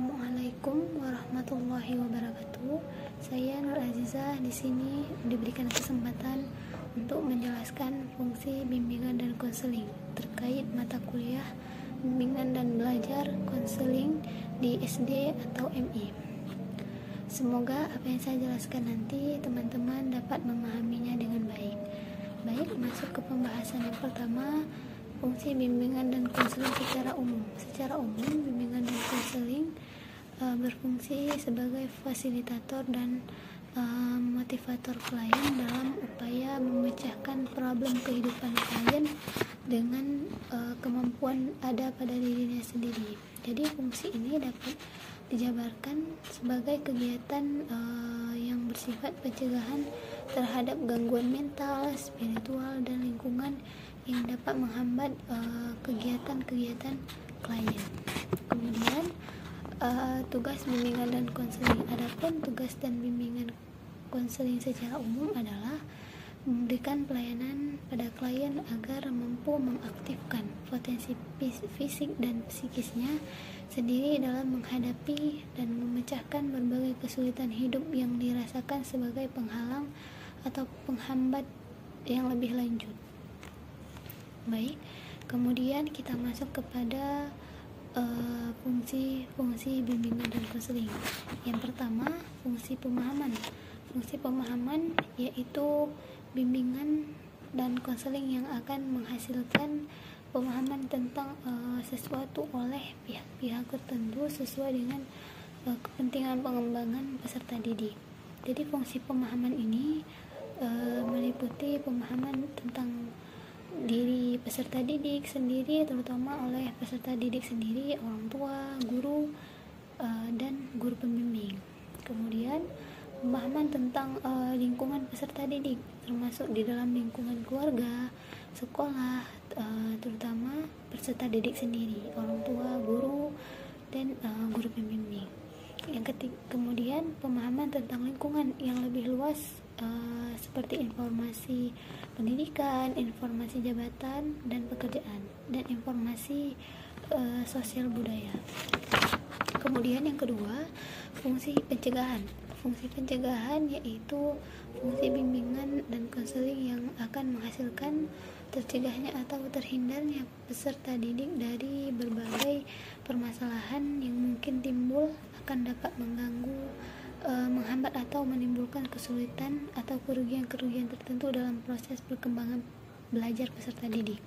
Assalamualaikum warahmatullahi wabarakatuh. Saya Nur Azizah di sini diberikan kesempatan untuk menjelaskan fungsi bimbingan dan konseling terkait mata kuliah bimbingan dan belajar konseling di SD atau MI. Semoga apa yang saya jelaskan nanti teman-teman dapat memahaminya dengan baik. Baik, masuk ke pembahasan yang pertama, fungsi bimbingan dan konseling secara umum. Secara umum, bimbingan dan konseling berfungsi sebagai fasilitator dan motivator klien dalam upaya memecahkan problem kehidupan klien dengan kemampuan ada pada dirinya sendiri. Jadi fungsi ini dapat dijabarkan sebagai kegiatan yang bersifat pencegahan terhadap gangguan mental, spiritual, dan lingkungan yang dapat menghambat kegiatan-kegiatan klien. Kemudian tugas bimbingan dan konseling. Adapun tugas dan bimbingan konseling secara umum adalah memberikan pelayanan pada klien agar mampu mengaktifkan potensi fisik dan psikisnya sendiri dalam menghadapi dan memecahkan berbagai kesulitan hidup yang dirasakan sebagai penghalang atau penghambat yang lebih lanjut. Baik, kemudian kita masuk kepada fungsi bimbingan dan konseling. Yang pertama, fungsi pemahaman. Fungsi pemahaman yaitu bimbingan dan konseling yang akan menghasilkan pemahaman tentang sesuatu oleh pihak-pihak tertentu sesuai dengan kepentingan pengembangan peserta didik. Jadi fungsi pemahaman ini meliputi pemahaman tentang diri peserta didik sendiri, terutama oleh peserta didik sendiri, orang tua, guru, dan guru pembimbing. Kemudian pemahaman tentang lingkungan peserta didik, termasuk di dalam lingkungan keluarga, sekolah, terutama peserta didik sendiri, orang tua, guru, dan guru pembimbing. Kemudian pemahaman tentang lingkungan yang lebih luas, seperti informasi pendidikan, informasi jabatan dan pekerjaan, dan informasi sosial budaya. Kemudian yang kedua, fungsi pencegahan. Fungsi pencegahan yaitu fungsi bimbingan dan konseling yang akan menghasilkan tercegahnya atau terhindarnya peserta didik dari berbagai permasalahan yang mungkin timbul akan dapat mengganggu, menghambat atau menimbulkan kesulitan atau kerugian-kerugian tertentu dalam proses perkembangan belajar peserta didik.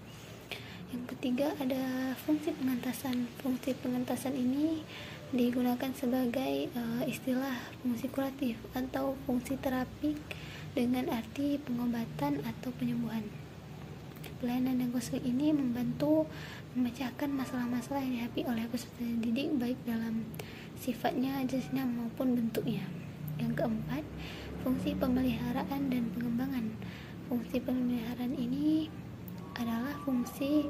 Yang ketiga ada fungsi pengentasan. Fungsi pengentasan ini digunakan sebagai istilah fungsi kuratif atau fungsi terapik dengan arti pengobatan atau penyembuhan. Pelayanan dan konseling ini membantu memecahkan masalah-masalah yang dihadapi oleh peserta didik baik dalam sifatnya, jenisnya maupun bentuknya. Yang keempat, fungsi pemeliharaan dan pengembangan. Fungsi pemeliharaan ini adalah fungsi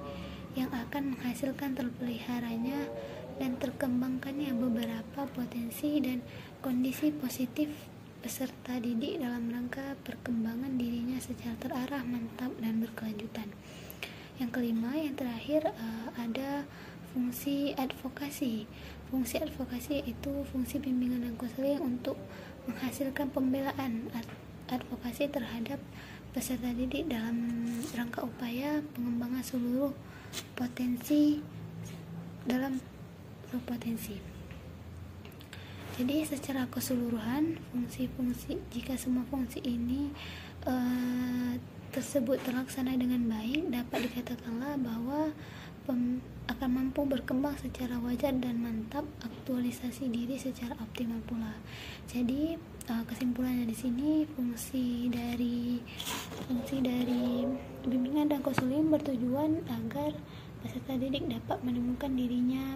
yang akan menghasilkan terpeliharanya dan terkembangkannya beberapa potensi dan kondisi positif peserta didik dalam rangka perkembangan dirinya secara terarah, mantap, dan berkelanjutan. Yang kelima, yang terakhir, ada fungsi advokasi. Fungsi advokasi yaitu fungsi bimbingan dan konseling untuk menghasilkan pembelaan advokasi terhadap peserta didik dalam rangka upaya pengembangan seluruh potensi dalam potensi. Jadi secara keseluruhan jika semua fungsi ini tersebut terlaksana dengan baik, dapat dikatakanlah bahwa akan mampu berkembang secara wajar dan mantap, aktualisasi diri secara optimal pula. Jadi kesimpulannya di sini fungsi dari bimbingan dan konseling bertujuan agar peserta didik dapat menemukan dirinya